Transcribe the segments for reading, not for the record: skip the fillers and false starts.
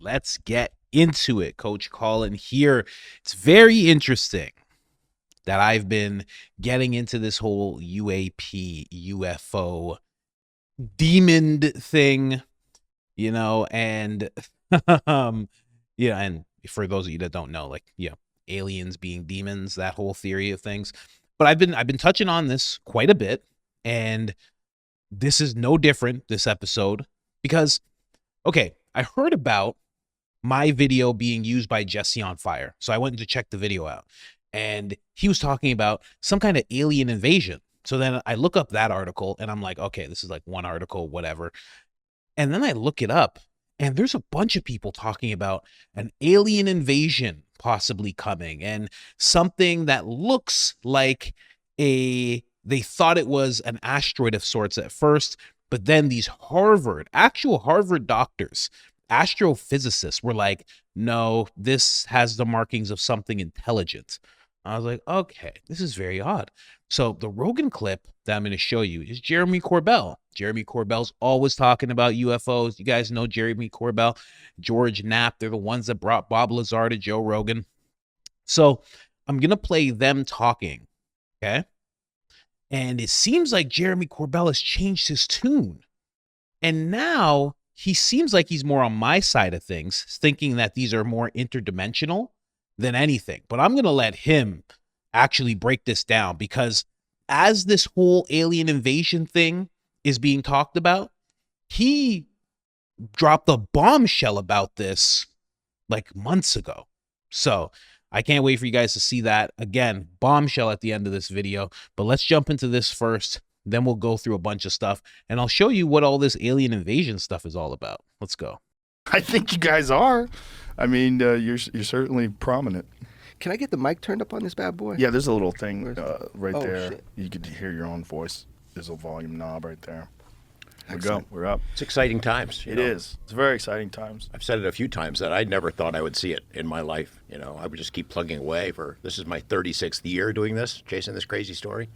Let's get into it. Coach Colin here. It's very interesting that I've been getting into this whole UAP, UFO demon thing, and and for those of you that don't know, aliens being demons, that whole theory of things. But I've been touching on this quite a bit, and this is no different this episode because okay, I heard about my video being used by Jesse on Fire. So I went to check the video out, and he was talking about some kind of alien invasion. So then I look up that article and I'm like, okay, this is like one article, whatever. And then I look it up and there's a bunch of people talking about an alien invasion possibly coming and something that looks like they thought it was an asteroid of sorts at first, but then these actual Harvard doctors, astrophysicists were like, no, this has the markings of something intelligent. I was like, okay, this is very odd. So the Rogan clip that I'm going to show you is Jeremy Corbell. Jeremy Corbell's always talking about UFOs. You guys know Jeremy Corbell, George Knapp. They're the ones that brought Bob Lazar to Joe Rogan. So I'm going to play them talking, okay? And it seems like Jeremy Corbell has changed his tune. And now he seems like he's more on my side of things, thinking that these are more interdimensional than anything. But I'm going to let him actually break this down, because as this whole alien invasion thing is being talked about, he dropped a bombshell about this like months ago. So I can't wait for you guys to see that. Again, bombshell at the end of this video. But let's jump into this first. Then we'll go through a bunch of stuff, and I'll show you what all this alien invasion stuff is all about. Let's go. I think you guys are. I mean, you're certainly prominent. Can I get the mic turned up on this bad boy? Yeah, there's a little thing right Oh, there. shit. You could hear your own voice. There's a volume knob right there. There we Excellent. go. We're up. It's exciting times. It is. It's very exciting times. I've said it a few times that I never thought I would see it in my life. I would just keep plugging away this is my 36th year doing this, chasing this crazy story.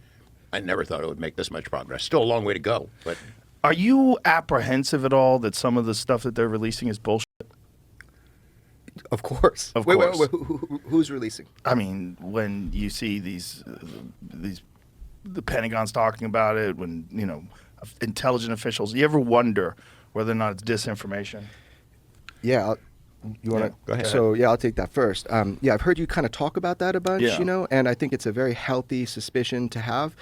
I never thought it would make this much progress. Still a long way to go, but... Are you apprehensive at all that some of the stuff that they're releasing is bullshit? Of course. Of wait, course. Wait, who's releasing? I mean, when you see these the Pentagon's talking about it, when, intelligent officials, you ever wonder whether or not it's disinformation? Yeah. You want to go ahead? So, yeah, I'll take that first. Yeah, I've heard you kind of talk about that a bunch, Yeah. And I think it's a very healthy suspicion to have.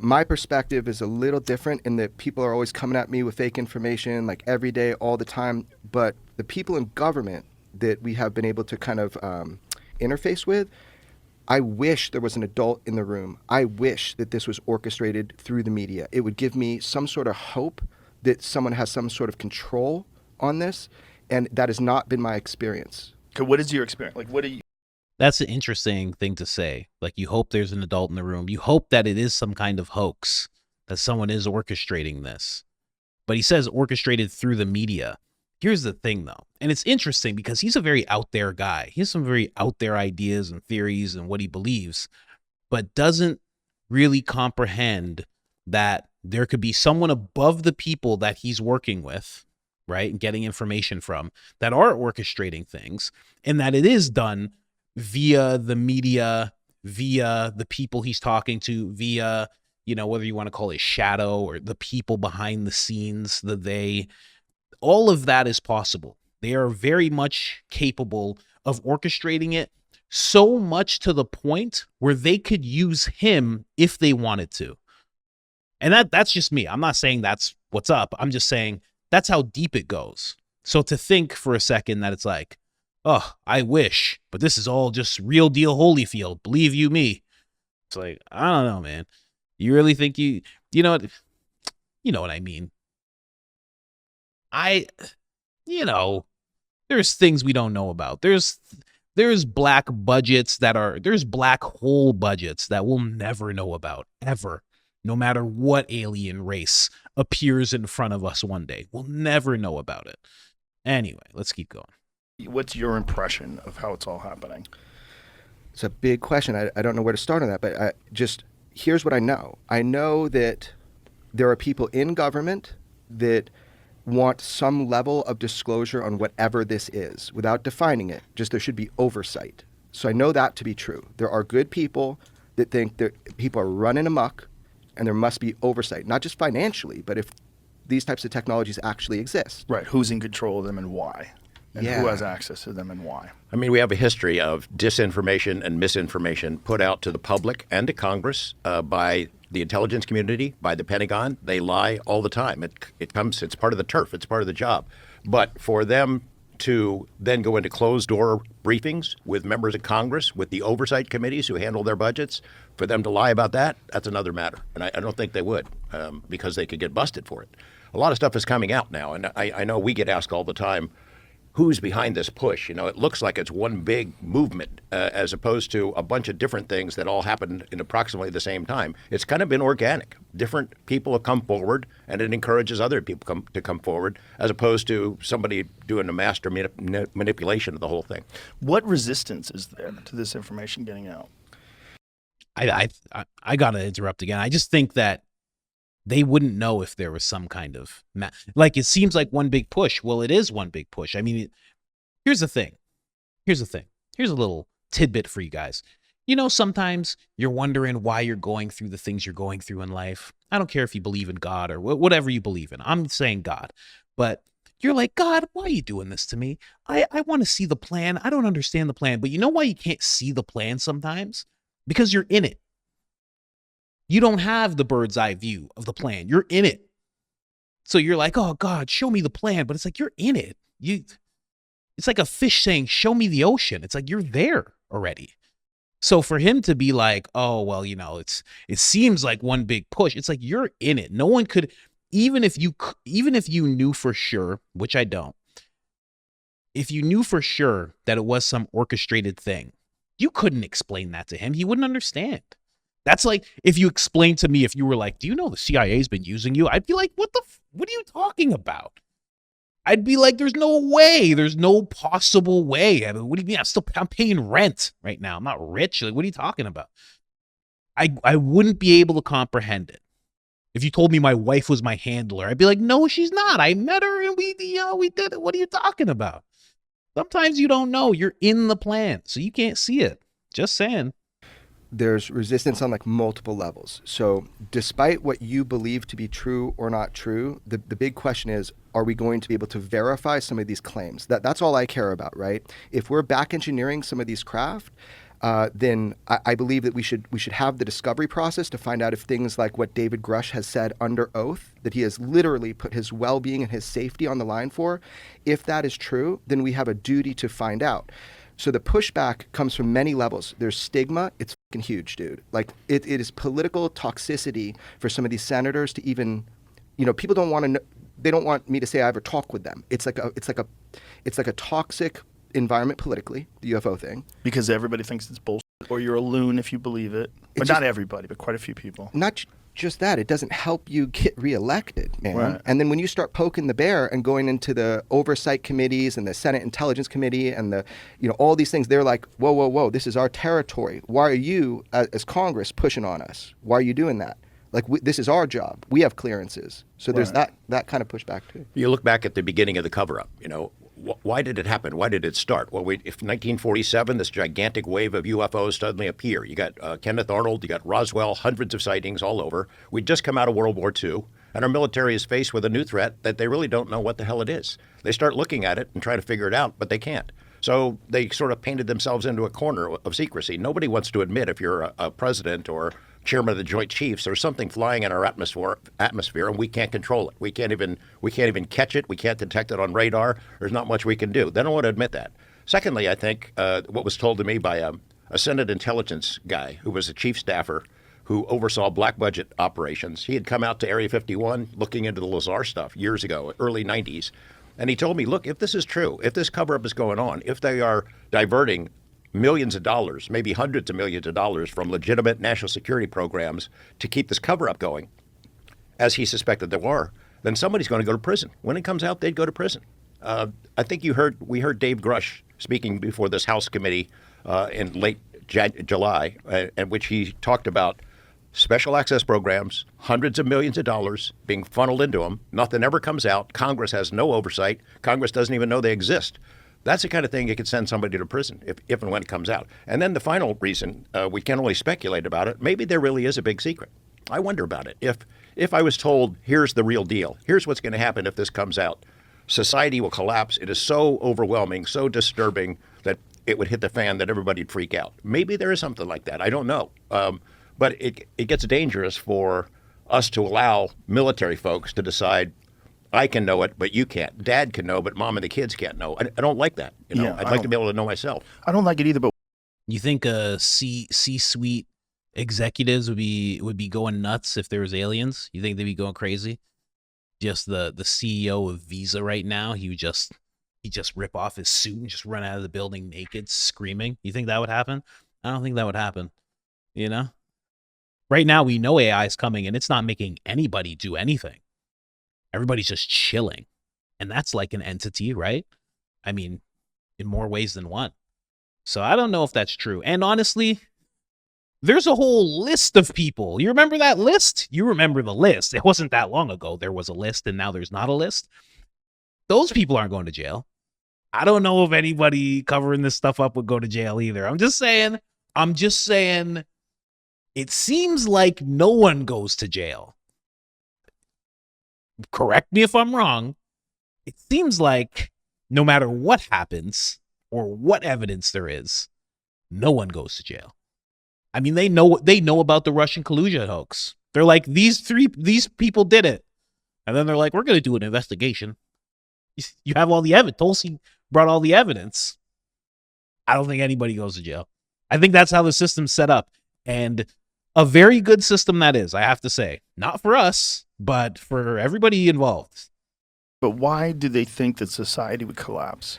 My perspective is a little different in that people are always coming at me with fake information, like every day, all the time. But the people in government that we have been able to kind of interface with, I wish there was an adult in the room. I wish that this was orchestrated through the media. It would give me some sort of hope that someone has some sort of control on this, and that has not been my experience. Okay, what is your experience? Like, what do you... That's an interesting thing to say. Like, you hope there's an adult in the room. You hope that it is some kind of hoax, that someone is orchestrating this. But he says orchestrated through the media. Here's the thing, though, and it's interesting because he's a very out there guy. He has some very out there ideas and theories and what he believes, but doesn't really comprehend that there could be someone above the people that he's working with, right, and getting information from, that are orchestrating things, and that it is done via the media, via the people he's talking to, via, whether you want to call it shadow or the people behind the scenes, all of that is possible. They are very much capable of orchestrating it, so much to the point where they could use him if they wanted to. And that's just me. I'm not saying that's what's up. I'm just saying that's how deep it goes. So to think for a second that it's like, oh, I wish, but this is all just real deal Holyfield. Believe you me. It's like, I don't know, man. You really think you know what I mean? There's things we don't know about. There's black budgets there's black hole budgets that we'll never know about, ever. No matter what alien race appears in front of us one day, we'll never know about it. Anyway, let's keep going. What's your impression of how it's all happening? It's a big question. I don't know where to start on that, but here's what I know. I know that there are people in government that want some level of disclosure on whatever this is without defining it. Just there should be oversight. So I know that to be true. There are good people that think that people are running amok and there must be oversight, not just financially, but if these types of technologies actually exist. Right. Who's in control of them and why? And who has access to them and why? I mean, we have a history of disinformation and misinformation put out to the public and to Congress by the intelligence community, by the Pentagon. They lie all the time. It's part of the turf. It's part of the job. But for them to then go into closed-door briefings with members of Congress, with the oversight committees who handle their budgets, for them to lie about that, that's another matter. And I don't think they would because they could get busted for it. A lot of stuff is coming out now, and I know we get asked all the time, who's behind this push? You know, it looks like it's one big movement as opposed to a bunch of different things that all happened in approximately the same time. It's kind of been organic. Different people have come forward, and it encourages other people to come forward as opposed to somebody doing a master manipulation of the whole thing. What resistance is there to this information getting out? I gotta interrupt again. I just think that they wouldn't know if there was some kind of like, it seems like one big push. Well, it is one big push. I mean, here's the thing. Here's a little tidbit for you guys. You know, sometimes you're wondering why you're going through the things you're going through in life. I don't care if you believe in God or whatever you believe in. I'm saying God, but you're like, God, why are you doing this to me? I want to see the plan. I don't understand the plan. But you know why you can't see the plan sometimes? Because you're in it. You don't have the bird's eye view of the plan. You're in it. So you're like, oh, God, show me the plan. But it's like, you're in it. It's like a fish saying, show me the ocean. It's like, you're there already. So for him to be like, oh, well, you know, it seems like one big push. It's like, you're in it. No one could, even if you knew for sure, which I don't, if you knew for sure that it was some orchestrated thing, you couldn't explain that to him. He wouldn't understand. That's like if you explained to me, if you were like, do you know the CIA's been using you? I'd be like, what are you talking about? I'd be like, there's no way. There's no possible way. I mean, what do you mean? I'm paying rent right now. I'm not rich. Like, what are you talking about? I wouldn't be able to comprehend it. If you told me my wife was my handler, I'd be like, no, she's not. I met her and we did it. What are you talking about? Sometimes you don't know. You're in the plan, so you can't see it. Just saying. There's resistance on like multiple levels. So despite what you believe to be true or not true, the big question is, are we going to be able to verify some of these claims? That's all I care about, right? If we're back engineering some of these craft, then I believe that we should have the discovery process to find out if things like what David Grush has said under oath, that he has literally put his well-being and his safety on the line for, if that is true, then we have a duty to find out. So the pushback comes from many levels. There's stigma. It's fucking huge, dude. Like it is political toxicity for some of these senators to even, you know, people don't want to know, they don't want me to say I ever talk with them. It's like a toxic environment politically, the UFO thing. Because everybody thinks it's bullshit, or you're a loon if you believe it. But not everybody, but quite a few people. Not just that, it doesn't help you get reelected, man. Right. And then when you start poking the bear and going into the oversight committees and the Senate Intelligence Committee and the, you know, all these things, they're like, whoa, this is our territory. Why are you, as Congress, pushing on us? Why are you doing that? Like, this is our job. We have clearances. So there's that kind of pushback, too. You look back at the beginning of the cover-up, you know, why did it happen? Why did it start? Well, if 1947, this gigantic wave of UFOs suddenly appear. You got Kenneth Arnold, you got Roswell, hundreds of sightings all over. We'd just come out of World War II, and our military is faced with a new threat that they really don't know what the hell it is. They start looking at it and try to figure it out, but they can't. So they sort of painted themselves into a corner of secrecy. Nobody wants to admit if you're a president or chairman of the Joint Chiefs, there's something flying in our atmosphere, and we can't control it. We can't even catch it. We can't detect it on radar. There's not much we can do. They don't want to admit that. Secondly, I think what was told to me by a Senate intelligence guy who was a chief staffer who oversaw black budget operations. He had come out to Area 51 looking into the Lazar stuff years ago, early 90s. And he told me, look, if this is true, if this cover-up is going on, if they are diverting millions of dollars, maybe hundreds of millions of dollars from legitimate national security programs to keep this cover-up going, as he suspected there were, then somebody's going to go to prison. When it comes out, they'd go to prison. I think we heard Dave Grush speaking before this House committee in late July, in which he talked about special access programs, hundreds of millions of dollars being funneled into them. Nothing ever comes out. Congress has no oversight. Congress doesn't even know they exist. That's the kind of thing that could send somebody to prison if and when it comes out. And then the final reason, we can only speculate about it, maybe there really is a big secret. I wonder about it. If I was told, here's the real deal, here's what's going to happen if this comes out, society will collapse. It is so overwhelming, so disturbing that it would hit the fan that everybody'd freak out. Maybe there is something like that. I don't know. But it gets dangerous for us to allow military folks to decide, I can know it, but you can't. Dad can know, but mom and the kids can't know. I don't like that. Yeah, I'd like to be able to know myself. I don't like it either, but You think C-suite executives would be going nuts if there was aliens? You think they'd be going crazy? Just the CEO of Visa right now, he just rip off his suit and just run out of the building naked, screaming. You think that would happen? I don't think that would happen. You know? Right now we know AI is coming and it's not making anybody do anything. Everybody's just chilling. And that's like an entity, right? I mean, in more ways than one. So I don't know if that's true. And honestly, there's a whole list of people. You remember that list? You remember the list. It wasn't that long ago. There was a list and now there's not a list. Those people aren't going to jail. I don't know if anybody covering this stuff up would go to jail either. I'm just saying, it seems like no one goes to jail. Correct me if I'm wrong. It seems like no matter what happens or what evidence there is, no one goes to jail. I mean, they know about the Russian collusion hoax. They're like, these people did it. And then they're like, we're going to do an investigation. You have all the evidence. Tulsi brought all the evidence. I don't think anybody goes to jail. I think that's how the system's set up. And a very good system that is, I have to say. Not for us, but for everybody involved. But why do they think that society would collapse?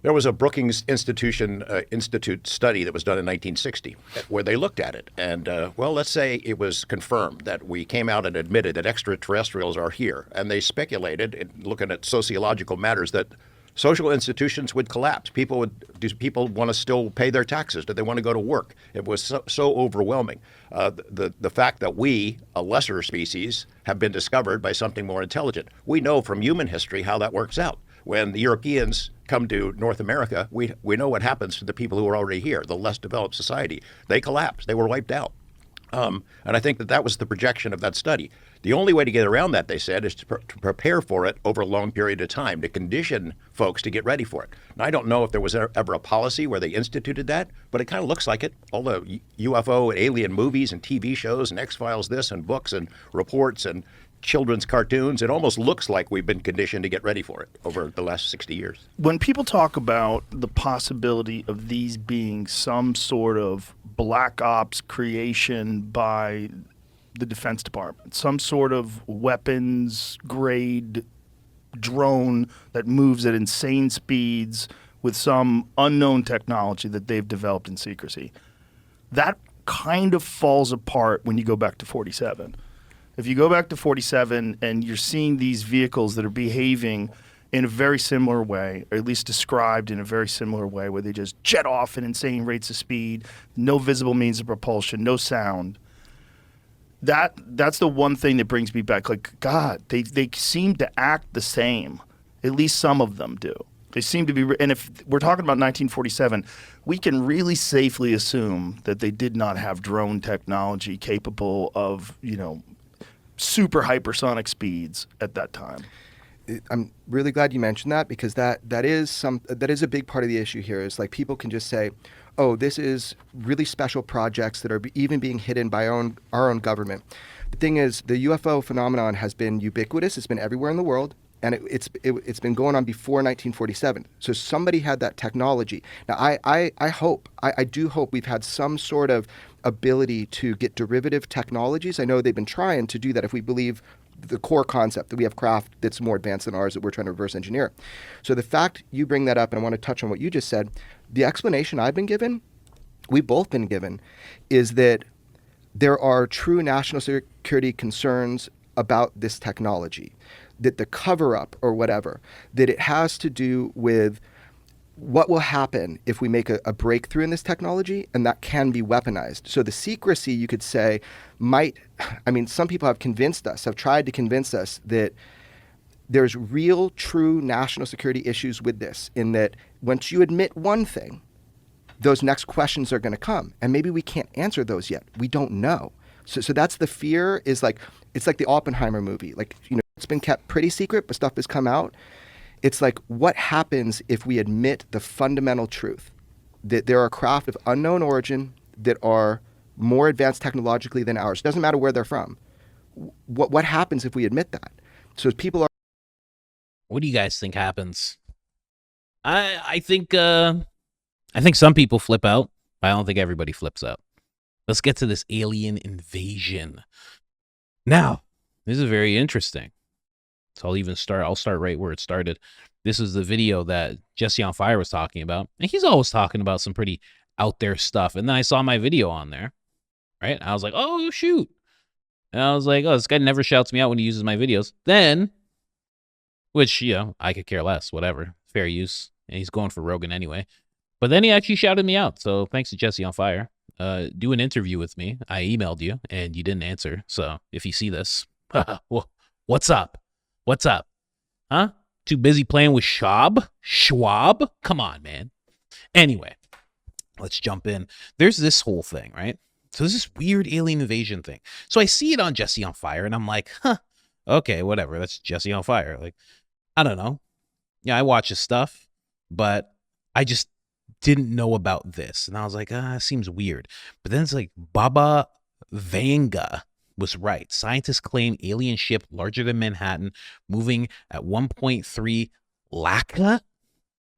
There was a Brookings Institute study that was done in 1960 where they looked at it. And, let's say it was confirmed that we came out and admitted that extraterrestrials are here. And they speculated, looking at sociological matters, that social institutions would collapse. Do people want to still pay their taxes? Do they want to go to work? It was so overwhelming. The fact that we, a lesser species, have been discovered by something more intelligent. We know from human history how that works out. When the Europeans come to North America, we know what happens to the people who are already here, the less developed society. They collapsed. They were wiped out. And I think that was the projection of that study. The only way to get around that, they said, is to prepare for it over a long period of time, to condition folks to get ready for it. And I don't know if there was ever a policy where they instituted that, but it kind of looks like it. All the UFO and alien movies and TV shows and X-Files this and books and reports and children's cartoons, it almost looks like we've been conditioned to get ready for it over the last 60 years. When people talk about the possibility of these being some sort of black ops creation by the Defense Department, some sort of weapons grade drone that moves at insane speeds with some unknown technology that they've developed in secrecy, that kind of falls apart when you go back to 47. If you go back to 47 and you're seeing these vehicles that are behaving in a very similar way, or at least described in a very similar way, where they just jet off at insane rates of speed, no visible means of propulsion, no sound, that's the one thing that brings me back. Like, God, they seem to act the same. At least some of them do. They seem to be, and if we're talking about 1947, we can really safely assume that they did not have drone technology capable of, super hypersonic speeds at that time. I'm really glad you mentioned that, because that is a big part of the issue here. Is like, people can just say, oh, this is really special projects that are even being hidden by our own government. The thing is, the UFO phenomenon has been ubiquitous. It's been everywhere in the world. And it's been going on before 1947. So somebody had that technology. Now, I do hope we've had some sort of ability to get derivative technologies. I know they've been trying to do that, if we believe the core concept that we have craft that's more advanced than ours that we're trying to reverse engineer. So the fact you bring that up, and I want to touch on what you just said, the explanation I've been given, we've both been given, is that there are true national security concerns about this technology. That the cover-up or whatever, that it has to do with what will happen if we make a breakthrough in this technology and that can be weaponized? So the secrecy, you could say, some people have tried to convince us that there's real, true national security issues with this, in that once you admit one thing, those next questions are going to come. And maybe we can't answer those yet. We don't know. So that's the fear, is like, it's like the Oppenheimer movie. Like, it's been kept pretty secret, but stuff has come out. It's like, what happens if we admit the fundamental truth that there are craft of unknown origin that are more advanced technologically than ours? It doesn't matter where they're from. What happens if we admit that? So as people are... What do you guys think happens? I think some people flip out. I don't think everybody flips out. Let's get to this alien invasion. Now, this is very interesting. So I'll start right where it started. This is the video that Jesse on Fire was talking about. And he's always talking about some pretty out there stuff. And then I saw my video on there, right? I was like, oh, shoot. And I was like, oh, this guy never shouts me out when he uses my videos. Then, which, I could care less, whatever. Fair use. And he's going for Rogan anyway. But then he actually shouted me out. So thanks to Jesse on Fire. Do an interview with me. I emailed you and you didn't answer. So if you see this, well, what's up? What's up? Huh? Too busy playing with Schwab? Come on, man. Anyway, let's jump in. There's this whole thing, right? So there's this weird alien invasion thing. So I see it on Jesse on Fire, and I'm like, okay, whatever. That's Jesse on Fire. Like, I don't know. Yeah, I watch his stuff, but I just didn't know about this. And I was like, it seems weird. But then it's like, Baba Vanga was right. Scientists claim alien ship larger than Manhattan, moving at 1.3 lakh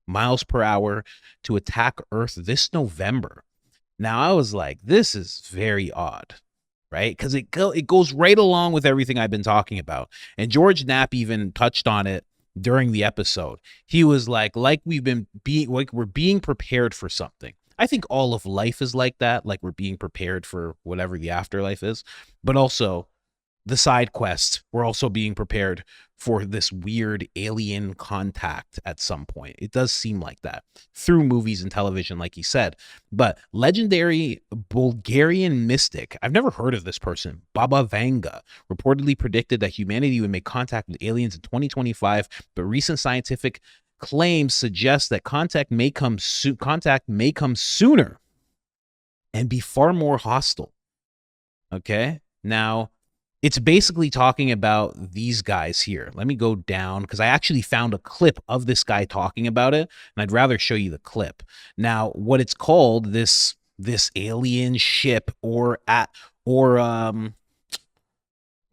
miles per hour to attack Earth this November. Now, I was like, this is very odd, right? Because it goes right along with everything I've been talking about. And George Knapp even touched on it during the episode. He was like we're being prepared for something. I think all of life is like that, like we're being prepared for whatever the afterlife is. But also, the side quests, we're also being prepared for this weird alien contact at some point. It does seem like that through movies and television, like he said. But legendary Bulgarian mystic, I've never heard of this person, Baba Vanga, reportedly predicted that humanity would make contact with aliens in 2025, but recent scientific claims suggest that contact may come sooner and be far more hostile. Okay? Now, it's basically talking about these guys here. Let me go down, because I actually found a clip of this guy talking about it, and I'd rather show you the clip. Now, what it's called, this alien ship or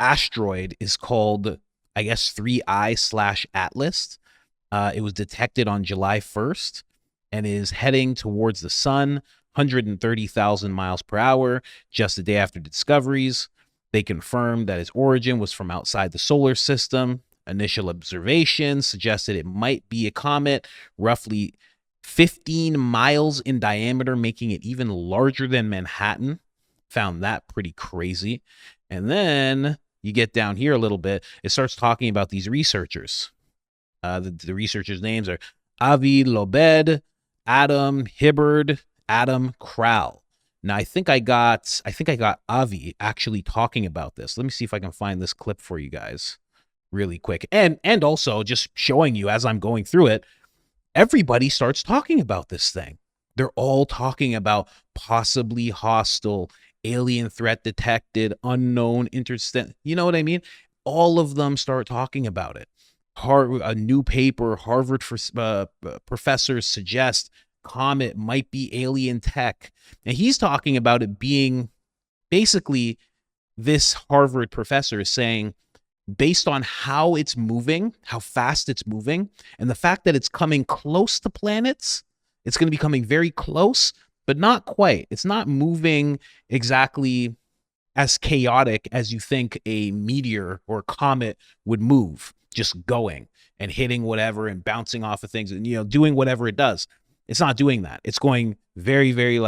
asteroid, is called, I guess, 3I/Atlas. It was detected on July 1st and is heading towards the sun, 130,000 miles per hour, just a day after discoveries. They confirmed that its origin was from outside the solar system. Initial observations suggested it might be a comet, roughly 15 miles in diameter, making it even larger than Manhattan. Found that pretty crazy. And then you get down here a little bit, it starts talking about these researchers. The researchers' names are Avi Lobed, Adam Hibbard, Adam Kral. Now, I think I got Avi actually talking about this. Let me see if I can find this clip for you guys really quick. And also just showing you as I'm going through it, everybody starts talking about this thing. They're all talking about possibly hostile, alien threat detected, unknown, interstellar. You know what I mean? All of them start talking about it. A new paper, Harvard professors suggest comet might be alien tech. And he's talking about it being basically, this Harvard professor is saying, based on how it's moving, how fast it's moving, and the fact that it's coming close to planets, it's going to be coming very close, but not quite. It's not moving exactly as chaotic as you think a meteor or comet would move, just going and hitting whatever and bouncing off of things and, doing whatever it does. It's not doing that. It's going very, very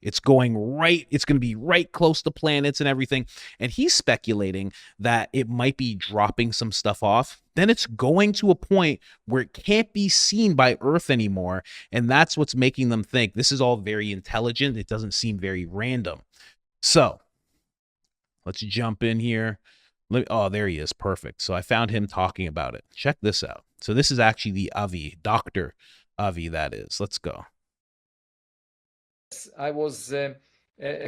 It's going right, it's going to be right close to planets and everything. And he's speculating that it might be dropping some stuff off. Then it's going to a point where it can't be seen by Earth anymore. And that's what's making them think this is all very intelligent. It doesn't seem very random. So let's jump in here. Oh, there he is. Perfect. So I found him talking about it. Check this out. So this is actually the Avi, Dr. Avi, that is. Let's go. I was a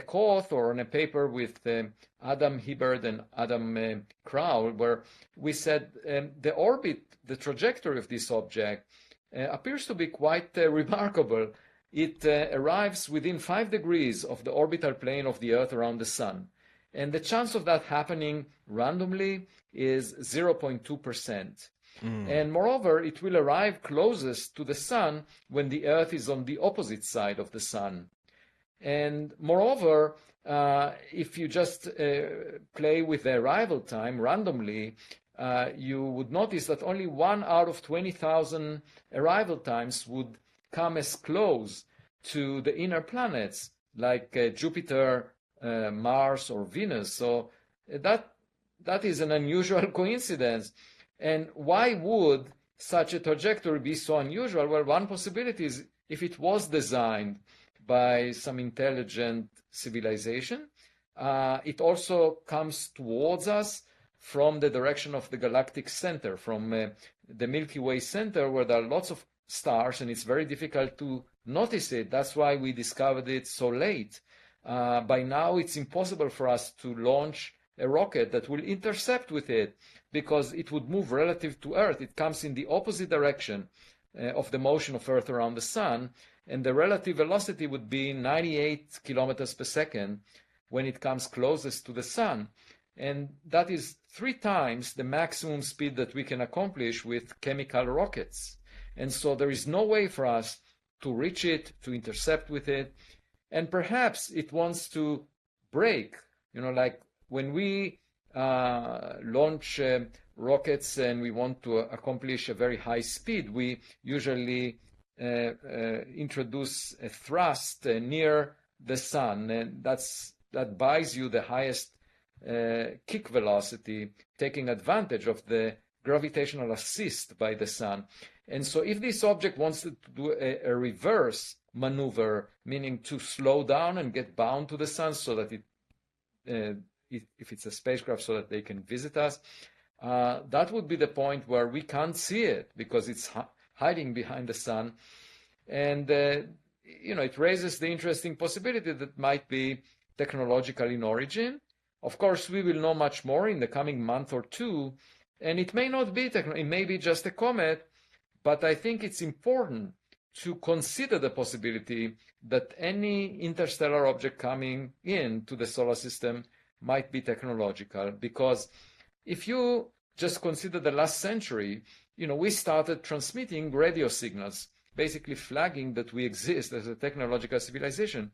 co-author on a paper with Adam Hibberd and Adam Crowell, where we said the orbit, the trajectory of this object appears to be quite remarkable. It arrives within 5 degrees of the orbital plane of the Earth around the Sun. And the chance of that happening randomly is 0.2%. And moreover, it will arrive closest to the Sun when the Earth is on the opposite side of the Sun. And moreover, if you just play with the arrival time randomly, you would notice that only 1 out of 20,000 arrival times would come as close to the inner planets like Jupiter, Mars, or Venus. So that is an unusual coincidence. And why would such a trajectory be so unusual? Well, one possibility is if it was designed by some intelligent civilization, it also comes towards us from the direction of the galactic center, from the Milky Way center, where there are lots of stars, and it's very difficult to notice it. That's why we discovered it so late. By now, it's impossible for us to launch a rocket that will intercept with it, because it would move relative to Earth. It comes in the opposite direction of the motion of Earth around the Sun, and the relative velocity would be 98 kilometers per second when it comes closest to the Sun. And that is 3 times the maximum speed that we can accomplish with chemical rockets. And so there is no way for us to reach it, to intercept with it. And perhaps it wants to break, like when we launch rockets and we want to accomplish a very high speed, we usually introduce a thrust near the Sun, and that buys you the highest kick velocity, taking advantage of the gravitational assist by the Sun. And so if this object wants to do a reverse maneuver, meaning to slow down and get bound to the Sun so that if it's a spacecraft, so that they can visit us, that would be the point where we can't see it because it's hiding behind the Sun. And it raises the interesting possibility that might be technological in origin. Of course, we will know much more in the coming month or two, and it may not be it may be just a comet, but I think it's important to consider the possibility that any interstellar object coming into the solar system might be technological. Because if you just consider the last century, we started transmitting radio signals, basically flagging that we exist as a technological civilization.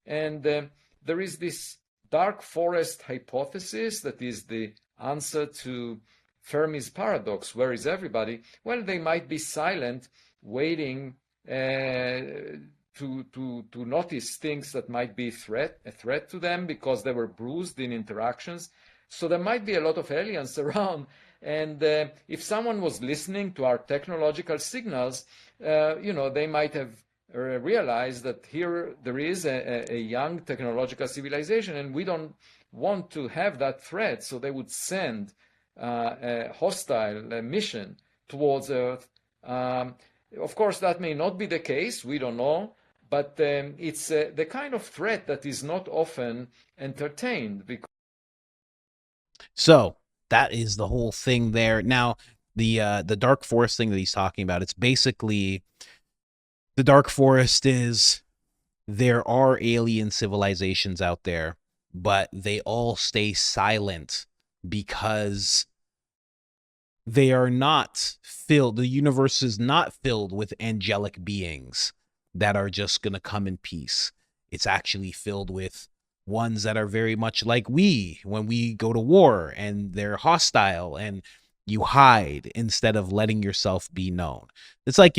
And there is this dark forest hypothesis that is the answer to Fermi's paradox. Where is everybody? Well, they might be silent, waiting to notice things that might be a threat to them because they were bruised in interactions. So there might be a lot of aliens around. And if someone was listening to our technological signals, they might have realized that here there is a young technological civilization, and we don't want to have that threat. So they would send a hostile mission towards Earth. Of course, that may not be the case. We don't know. But it's the kind of threat that is not often entertained. So that is the whole thing there. Now, the dark forest thing that he's talking about, it's basically the dark forest is there are alien civilizations out there, but they all stay silent because they are not filled. The universe is not filled with angelic beings that are just going to come in peace. It's actually filled with ones that are very much like when we go to war, and they're hostile and you hide instead of letting yourself be known. It's like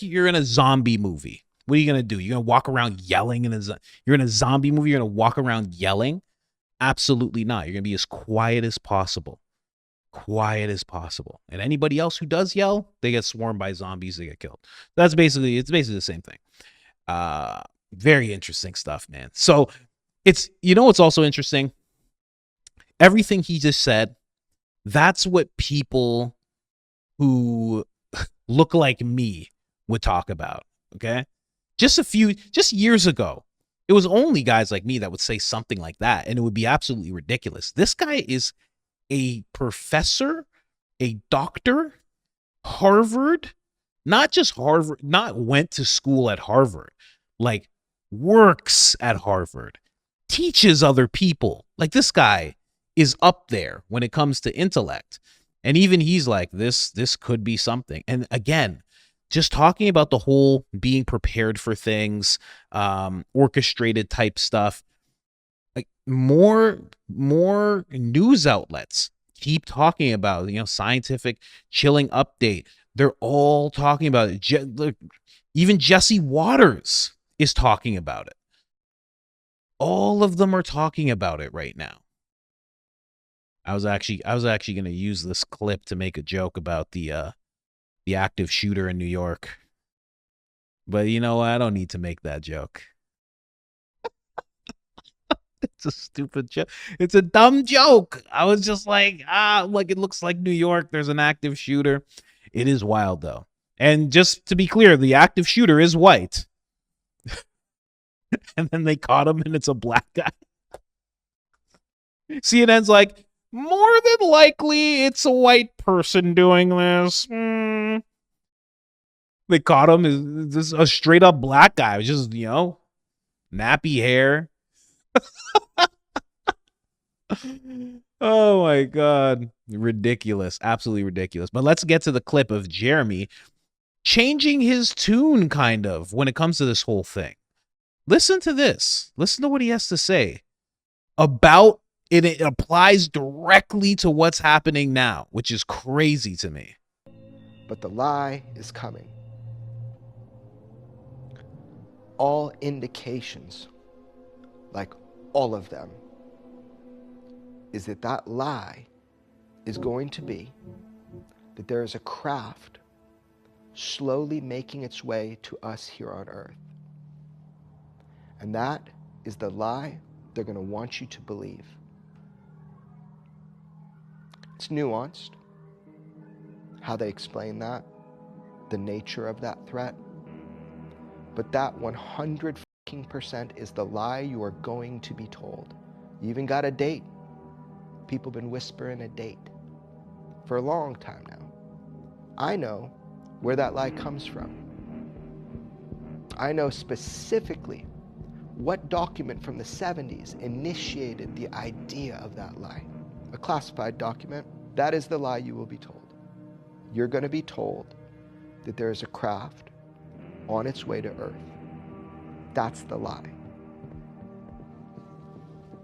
you're in a zombie movie What are you going to do? You're going to walk around yelling you're in a zombie movie. You're going to walk around yelling? Absolutely not. You're going to be as quiet as possible. Quiet as possible. And anybody else who does yell, they get swarmed by zombies. They get killed. It's basically the same thing. Very interesting stuff, man. So it's, what's also interesting? Everything he just said, that's what people who look like me would talk about. Okay. Just years ago, it was only guys like me that would say something like that, and it would be absolutely ridiculous. This guy is a professor, a doctor, Harvard, not just Harvard, not went to school at Harvard, like works at Harvard, teaches other people. Like, this guy is up there when it comes to intellect. And even he's like, this could be something. And again, just talking about the whole being prepared for things, orchestrated type stuff, like more news outlets keep talking about, scientific chilling update. They're all talking about it. Even Jesse Waters is talking about it. All of them are talking about it right now. I was actually going to use this clip to make a joke about the active shooter in New York. But you know what? I don't need to make that joke. It's a stupid joke. It's a dumb joke. I was just like, it looks like New York. There's an active shooter. It is wild, though. And just to be clear, the active shooter is white. And then they caught him, and it's a black guy. CNN's like, more than likely, it's a white person doing this. They caught him. This is a straight up black guy. It was just, nappy hair. Oh my God. Ridiculous. Absolutely ridiculous. But let's get to the clip of Jeremy changing his tune, kind of, when it comes to this whole thing. Listen to this. Listen to what he has to say about it. It applies directly to what's happening now, which is crazy to me. But the lie is coming. All indications, like all of them, is that lie is going to be that there is a craft slowly making its way to us here on Earth. And that is the lie they're going to want you to believe. It's nuanced, how they explain that, the nature of that threat. But that 100% is the lie you are going to be told. You even got a date. People have been whispering a date for a long time now. I know where that lie comes from. I know specifically what document from the 70s initiated the idea of that lie. A classified document. That is the lie you will be told. You're going to be told that there is a craft on its way to Earth. That's the lie.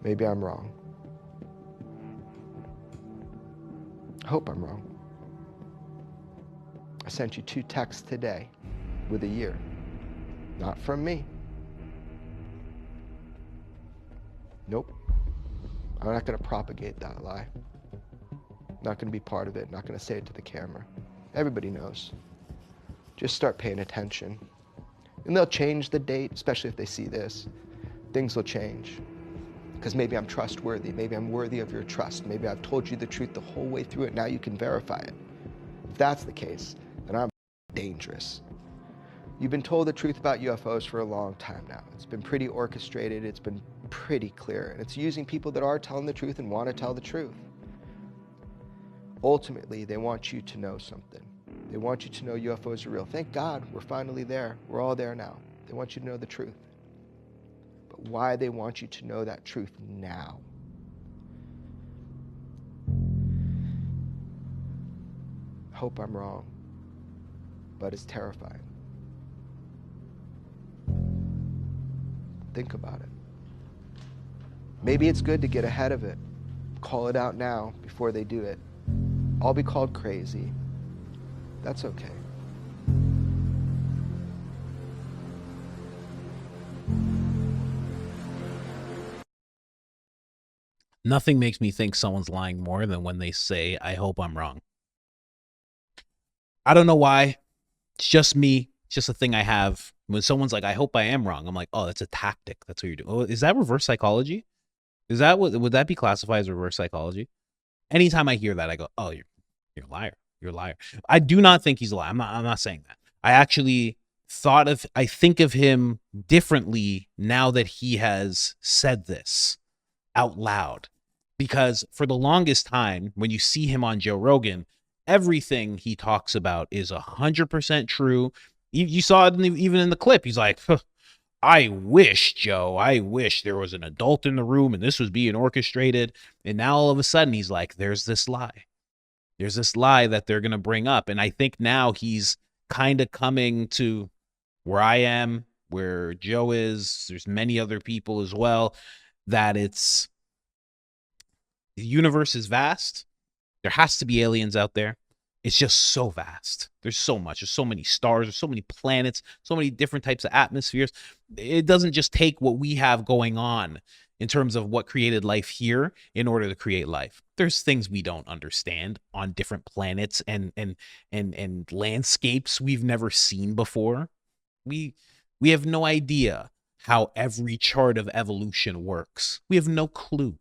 Maybe I'm wrong. I hope I'm wrong. I sent you 2 texts today with a year. Not from me. Nope. I'm not going to propagate that lie. Not going to be part of it. Not going to say it to the camera. Everybody knows. Just start paying attention. And they'll change the date, especially if they see this. Things will change. Because maybe I'm trustworthy. Maybe I'm worthy of your trust. Maybe I've told you the truth the whole way through it. Now you can verify it. If that's the case, then I'm dangerous. You've been told the truth about UFOs for a long time now. It's been pretty orchestrated. It's been pretty clear. And it's using people that are telling the truth and want to tell the truth. Ultimately, they want you to know something. They want you to know UFOs are real. Thank God we're finally there. We're all there now. They want you to know the truth. But why they want you to know that truth now? I hope I'm wrong, but it's terrifying. Think about it. Maybe it's good to get ahead of it. Call it out now before they do it. I'll be called crazy. That's okay. Nothing makes me think someone's lying more than when they say, I hope I'm wrong. I don't know why. It's just me. It's just a thing I have. When someone's like, I hope I am wrong, I'm like, oh, that's a tactic. That's what you're doing. Oh, is that reverse psychology? Is that what would that be classified as reverse psychology? Anytime I hear that, I go, oh, you're a liar. You're a liar. I do not think he's a liar. I'm not saying that. I actually I think of him differently now that he has said this out loud. Because for the longest time, when you see him on Joe Rogan, everything he talks about is 100% true. You saw it even in the clip. He's like, huh, I wish, Joe, I wish there was an adult in the room and this was being orchestrated. And now all of a sudden he's like, there's this lie. There's this lie that they're going to bring up. And I think now he's kind of coming to where I am, where Joe is. There's many other people as well, that the universe is vast. There has to be aliens out there. It's just so vast. There's so much. There's so many stars. There's so many planets, so many different types of atmospheres. It doesn't just take what we have going on in terms of what created life here in order to create life. There's things we don't understand on different planets and landscapes we've never seen before. We have no idea how every chart of evolution works. We have no clue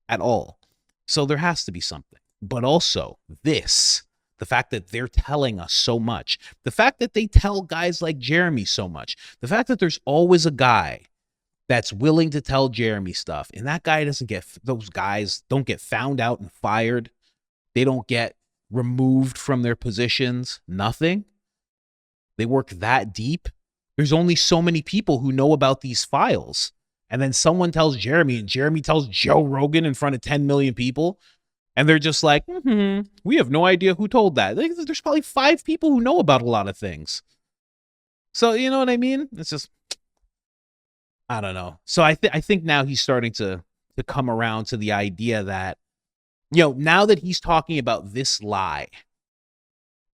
at all. So there has to be something. But also the fact that they're telling us so much, the fact that they tell guys like Jeremy so much, the fact that there's always a guy that's willing to tell Jeremy stuff, and that guy those guys don't get found out and fired. They don't get removed from their positions. Nothing. They work that deep. There's only so many people who know about these files. And then someone tells Jeremy, and Jeremy tells Joe Rogan in front of 10 million people. And they're just like, we have no idea who told that. There's probably 5 people who know about a lot of things. So, you know what I mean? It's just, I don't know. So I think now he's starting to come around to the idea that, now that he's talking about this lie,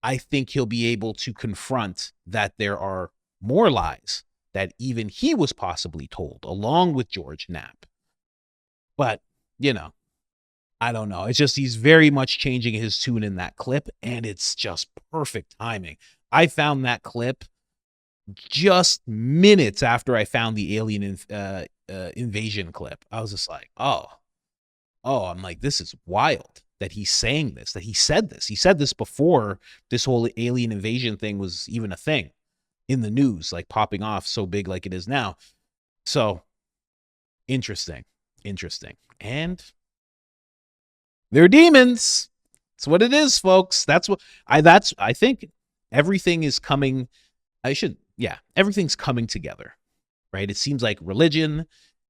I think he'll be able to confront that there are more lies that even he was possibly told, along with George Knapp. But, I don't know. It's just he's very much changing his tune in that clip, and it's just perfect timing. I found that clip just minutes after I found the alien invasion clip. I was just like, oh, I'm like, this is wild that he's saying this, that he said this. He said this before this whole alien invasion thing was even a thing in the news, like popping off so big like it is now. So interesting. And they're demons. That's what it is, folks. I think everything is coming. Everything's coming together, right? It seems like religion.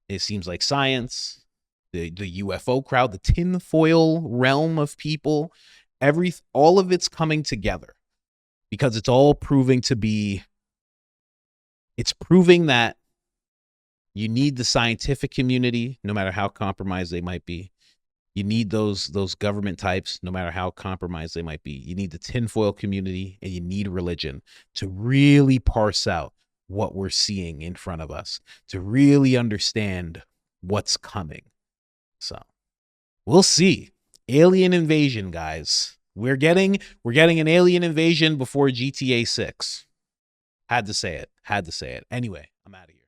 It seems like science, the UFO crowd, the tinfoil realm of people, all of it's coming together because it's all proving that you need the scientific community, no matter how compromised they might be. You need those government types, no matter how compromised they might be. You need the tinfoil community, and you need religion to really parse out what we're seeing in front of us, to really understand what's coming. So we'll see. Alien invasion, guys. We're getting an alien invasion before GTA 6. Had to say it. Anyway, I'm out of here.